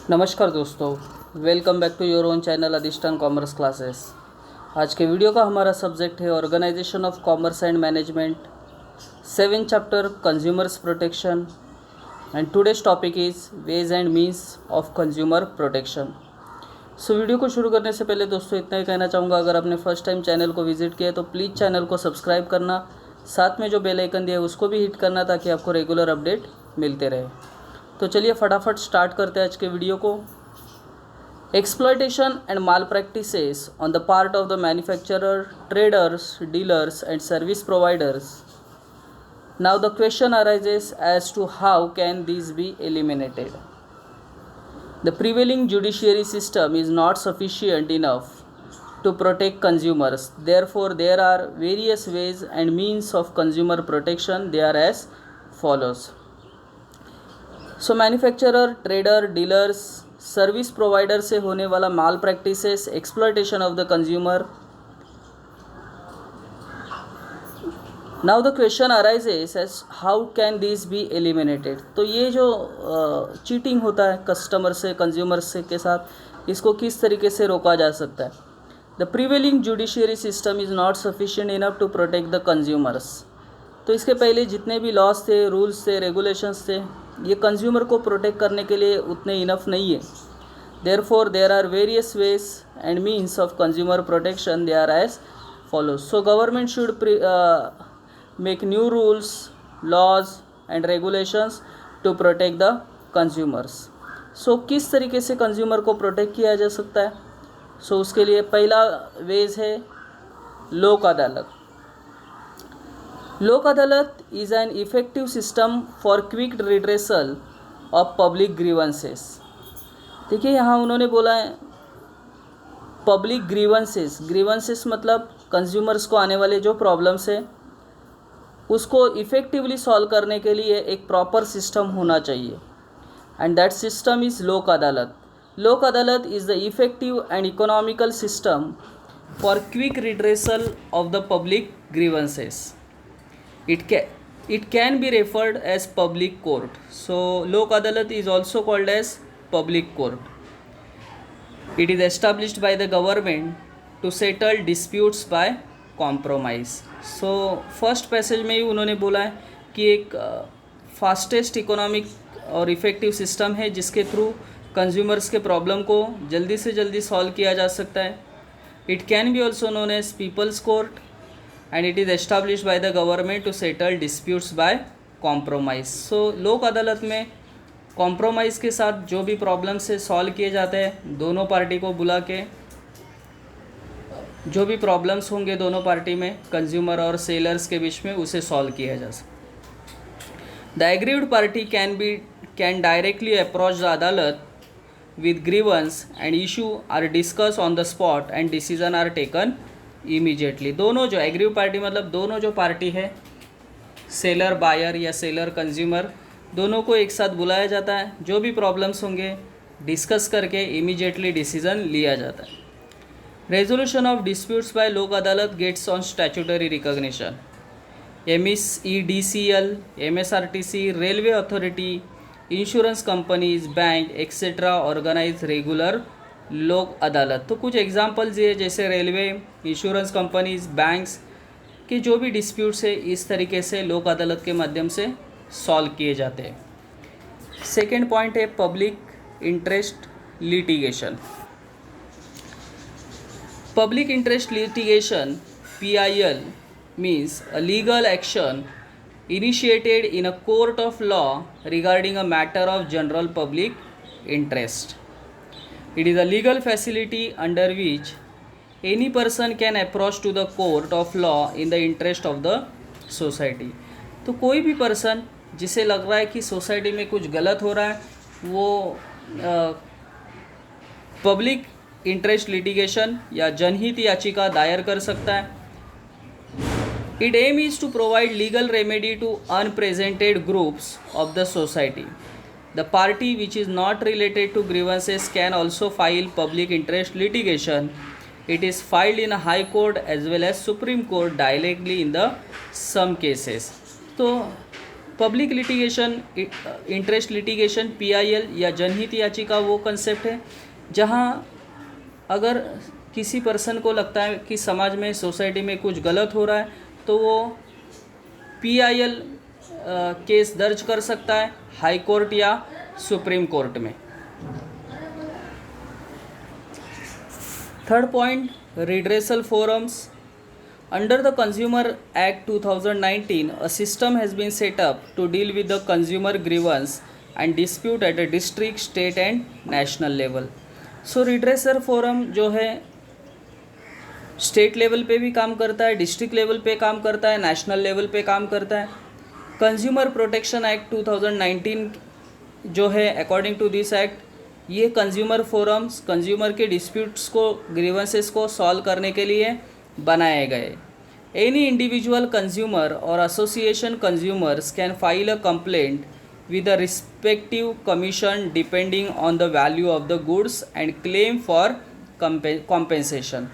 नमस्कार दोस्तों, welcome back to your own channel Adhishthan commerce classes. आज के वीडियो का हमारा सब्जेक्ट है organisation of commerce and management, 7 chapter consumers protection and today's topic is ways and means of consumer protection. So video को शुरू करने से पहले दोस्तों इतना ही कहना चाहूँगा, अगर आपने फर्स्ट टाइम चैनल को विजिट किया है तो प्लीज़ चैनल को सब्सक्राइब करना, साथ में जो बेल आइकन दिया है उसको भी हिट करना ताकि आपको रेगुलर अपडेट मिलते रहे। तो चलिए फटाफट स्टार्ट करते हैं आज के वीडियो को। Exploitation and malpractices on the part of the manufacturer, traders, dealers and service providers. Now the question arises as to how can this be eliminated. The prevailing judiciary system is not sufficient enough to protect consumers. Therefore, there are various ways and means of consumer protection. They are as follows. So manufacturer, trader, dealers, service provider से होने वाला माल practices, exploitation of the consumer. Now the question arises as how can this be eliminated. तो ये जो cheating होता है customer से, कंज्यूमर से के साथ, इसको किस तरीके से रोका जा सकता है। The prevailing judiciary system is not sufficient enough to protect the consumers. तो इसके पहले जितने भी लॉज थे, रूल्स थे, रेगुलेशंस थे, ये कंज्यूमर को प्रोटेक्ट करने के लिए उतने इनफ नहीं है। Therefore there are various ways and means of consumer protection. They are as follows. So government should make new rules, laws and regulations to protect the consumers. सो किस तरीके से कंज्यूमर को प्रोटेक्ट किया जा सकता है। सो उसके लिए पहला वेज है लोक अदालत। लोक अदालत is an effective system for quick redressal of public grievances. देखिए यहाँ उन्होंने बोला है पब्लिक ग्रीवेंसेस। ग्रीवेंसेस मतलब कंज्यूमर्स को आने वाले जो प्रॉब्लम्स है उसको इफ़ेक्टिवली सॉल्व करने के लिए एक प्रॉपर सिस्टम होना चाहिए, एंड दैट सिस्टम इज़ लोक अदालत। लोक अदालत is the effective and economical system for quick redressal of the public grievances. It can be referred as public court. So Lok Adalat is also called as public court. It is established by the government to settle disputes by compromise. So first passage में ही उन्होंने बोला है कि एक fastest economic और effective system है जिसके through consumers के प्रॉब्लम को जल्दी से जल्दी सॉल्व किया जा सकता है। It can be also known as people's court and it is establish by the government to settle disputes by compromise. So Lok Adalat में कॉम्प्रोमाइज़ के साथ जो भी प्रॉब्लम से सॉल्व किए जाते हैं, दोनों पार्टी को बुला के जो भी प्रॉब्लम्स होंगे दोनों पार्टी में, कंज्यूमर और सेलर्स के बीच में, उसे सॉल्व किया जा सकता। The aggrieved party can directly approach the अदालत with grievance and issue are discussed on the spot and decision are taken immediately। दोनों जो एग्रीव पार्टी मतलब दोनों जो पार्टी है, सेलर बायर या सेलर कंज्यूमर, दोनों को एक साथ बुलाया जाता है। जो भी प्रॉब्लम्स होंगे डिस्कस करके इमीडिएटली डिसीजन लिया जाता है। Resolution of disputes by Lok Adalat gets on statutory recognition. MESEDCL, MSRTC, railway authority, insurance companies, bank etcetera organise regular Lok Adalat. तो कुछ एग्जांपल्स ये जैसे रेलवे, इंश्योरेंस कंपनीज, बैंक्स के जो भी डिस्प्यूट्स है इस तरीके से लोक अदालत के माध्यम से सॉल्व किए जाते हैं। सेकेंड पॉइंट है public interest litigation. Public interest litigation PIL means a legal action initiated in a court of law regarding a matter of general public interest. It is a legal facility under which any person can approach to the court of law in the interest of the society. तो कोई भी person जिसे लग रहा है कि society में कुछ गलत हो रहा है, वो पब्लिक इंटरेस्ट लिटिगेशन या जनहित याचिका दायर कर सकता है। Its aim is to provide legal remedy to unrepresented groups of the society. The party which is not related to grievances can also file public interest litigation. It is filed in a high court as well as Supreme Court directly in the some cases. तो public litigation, interest litigation, PIL या जनहित याचिका वो concept है जहाँ अगर किसी person को लगता है कि समाज में, सोसाइटी में कुछ गलत हो रहा है तो वो PIL केस दर्ज कर सकता है हाई कोर्ट या सुप्रीम कोर्ट में। Third point, redressal forums. Under the Consumer Act 2019, a system has been set up to deal with the consumer grievance and dispute at a district, state and national level. So redressal forum जो है state level पे भी काम करता है, district level पे काम करता है, नेशनल लेवल पे काम करता है। कंज्यूमर प्रोटेक्शन एक्ट 2019 जो है, अकॉर्डिंग टू दिस एक्ट ये कंज्यूमर फोरम्स कंज्यूमर के डिस्प्यूट्स को, ग्रीवेंसेस को सॉल्व करने के लिए बनाए गए। एनी इंडिविजुअल कंज्यूमर और association consumers can file a complaint with a respective commission depending on the value of the goods and claim for compensation.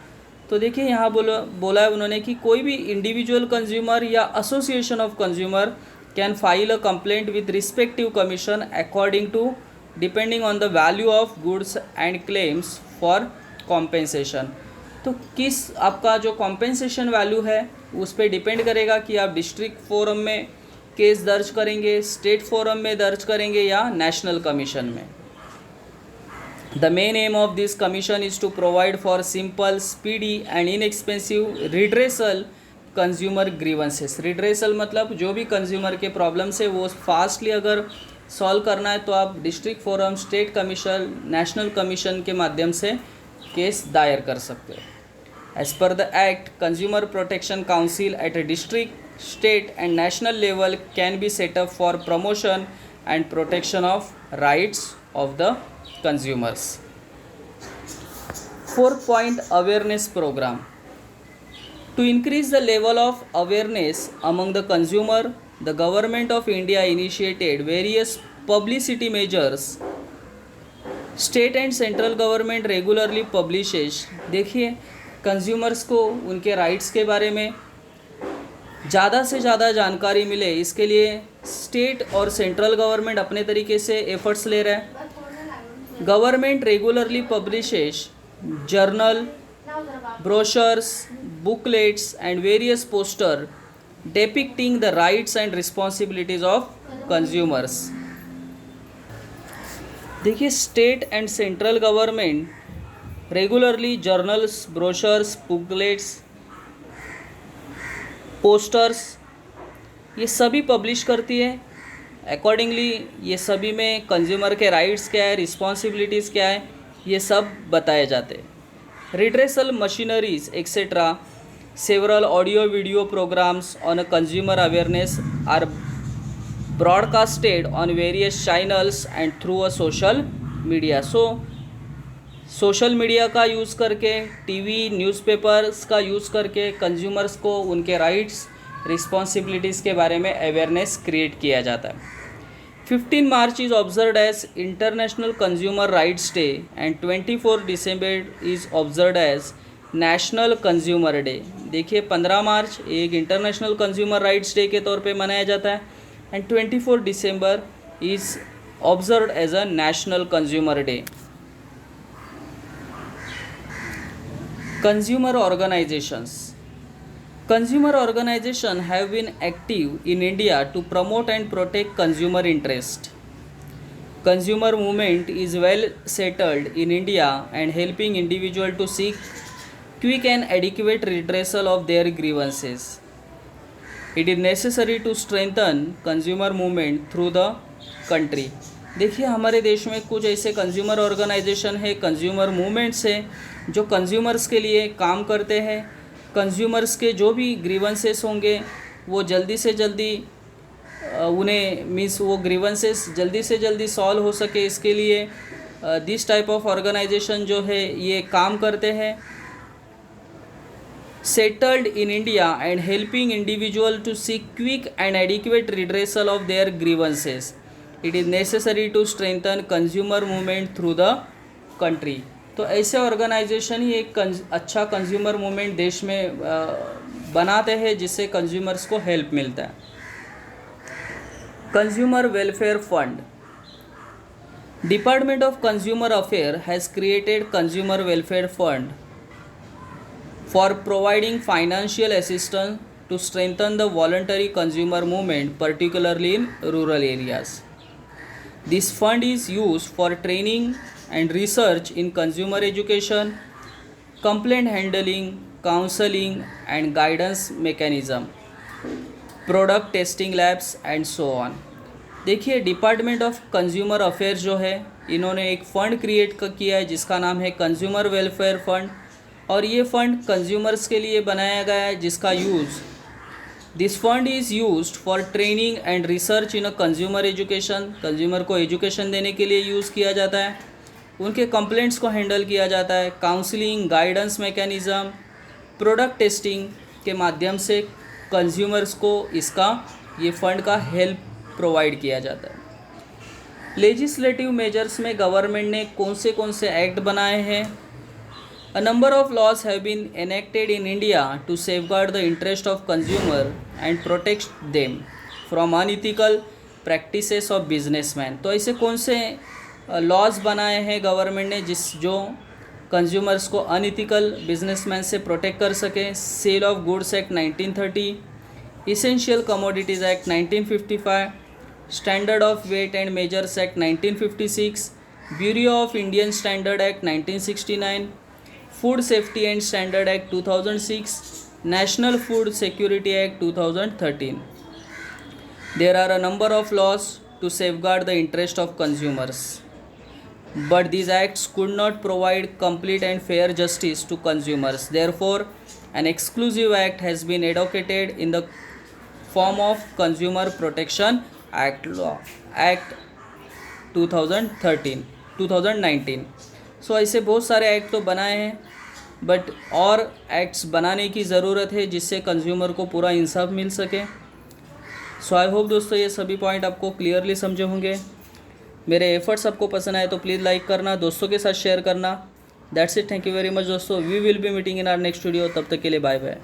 तो देखिए यहाँ बोला है उन्होंने कि कोई भी इंडिविजुअल कंज्यूमर या association of consumer can file a complaint with respective commission according to depending on the value of goods and claims for compensation. तो किस आपका जो कॉम्पेंसेशन वैल्यू है उस पर डिपेंड करेगा कि आप डिस्ट्रिक्ट फोरम में केस दर्ज करेंगे, स्टेट फोरम में दर्ज करेंगे या नेशनल कमीशन में। The main aim of this commission is to provide for simple, speedy and inexpensive redressal consumer grievances. Redressal मतलब जो भी कंज्यूमर के प्रॉब्लम्स है वो फास्टली अगर सॉल्व करना है तो आप district forum, state commission, national commission के माध्यम से केस दायर कर सकते हो। As per the act, consumer protection council at a district, state and national level can be set up for promotion and protection of rights of the consumers. Fourth point, awareness programme. To increase the level of awareness among the consumer, the Government of India initiated various publicity measures. State and central government regularly publishes. देखिए consumers को उनके rights के बारे में ज़्यादा से ज़्यादा जानकारी मिले, इसके लिए स्टेट और सेंट्रल गवर्नमेंट अपने तरीके से एफर्ट्स ले रहे हैं। Government regularly publishes journal, brochures, booklets and various poster depicting the rights and responsibilities of consumers. देखिए state and central government regularly journals, brochures, booklets, posters ये सभी पब्लिश करती है। अकॉर्डिंगली ये सभी में कंज्यूमर के राइट्स क्या है, रिस्पॉन्सिबिलिटीज़ क्या है, ये सब बताए जाते हैं। Redressal machineries etcetera, several audio video programs on a consumer awareness are broadcasted on various channels and through a social media. So social media का यूज़ करके, टीवी, न्यूज़पेपर्स का यूज़ करके कंज्यूमर्स को उनके राइट्स, रिस्पॉन्सिबिलिटीज़ के बारे में awareness create किया जाता है। 15 March is observed as international consumer rights day and 24 December is observed as national consumer day. देखिए 15 मार्च एक इंटरनेशनल कंज्यूमर राइट्स डे के तौर पे मनाया जाता है and 24 December is observed as a national consumer day. Consumer organisations. Consumer organizations have been active in India to promote and protect consumer interest. Consumer movement is well settled in India and helping individuals to seek quick and adequate redressal of their grievances. It is necessary to strengthen consumer movement through the country. देखिए हमारे देश में कुछ ऐसे consumer organisation है, consumer movements है जो consumers के लिए काम करते हैं। कंज्यूमर्स के जो भी ग्रीवेंसेस होंगे वो जल्दी से जल्दी उन्हें मीन्स वो ग्रीवेंसेस जल्दी से जल्दी सॉल्व हो सके, इसके लिए दिस टाइप ऑफ ऑर्गेनाइजेशन जो है ये काम करते हैं। Settled in India and helping individual to seek quick and adequate redressal of their grievances. It is necessary to strengthen consumer movement through the country. तो ऐसे ऑर्गेनाइजेशन ही एक अच्छा कंज्यूमर मूवमेंट देश में बनाते हैं जिससे कंज्यूमर्स को हेल्प मिलता है। Consumer welfare fund. Department of Consumer Affairs has created Consumer Welfare Fund for providing financial assistance to strengthen the voluntary consumer movement, particularly in rural areas. This fund is used for training and research in consumer education, complaint handling, counseling and guidance mechanism, product testing labs and so on. देखिए, department of consumer affairs जो है, इन्होंने एक fund create किया है जिसका नाम है कंज्यूमर वेलफेयर फ़ंड, और ये फ़ंड कंज्यूमर्स के लिए बनाया गया है जिसका this fund is used for training and research in a consumer education. Consumer को एजुकेशन देने के लिए यूज़ किया जाता है, उनके कंप्लेंट्स को हैंडल किया जाता है, counselling, guidance mechanism, product testing के माध्यम से कंज्यूमर्स को ये फ़ंड का हेल्प प्रोवाइड किया जाता है. लेजिस्लेटिव मेजर्स में गवर्नमेंट ने कौन से एक्ट बनाए हैं? A number of laws have been enacted in India to safeguard the interest of consumer and protect them from unethical practices of businessman. तो ऐसे कौन से लॉज बनाए हैं गवर्नमेंट ने जो कंज्यूमर्स को अनइथिकल बिजनेसमैन से प्रोटेक्ट कर सके? Sale of goods act 1930, Essential Commodities Act 1955, Standard of Weight and Measures Act 1956, Bureau of Indian Standard Act 1969, Food Safety and Standard Act 2006, National Food Security Act 2013. There are a number of laws to safeguard the interest of consumers, but these acts could not provide complete and fair justice to consumers. Therefore, an exclusive act has been advocated in the form of Consumer Protection Act 2019. सो ऐसे बहुत सारे act तो बनाए हैं, but और acts बनाने की ज़रूरत है जिससे कंज्यूमर को पूरा इंसाफ मिल सके. सो आई होप दोस्तों ये सभी पॉइंट आपको क्लियरली समझे होंगे. मेरे एफर्ट्स आपको पसंद आए तो प्लीज़ लाइक करना, दोस्तों के साथ शेयर करना. That's it. Thank you very much दोस्तों. We will be meeting in our next video. तब तक के लिए बाय बाय.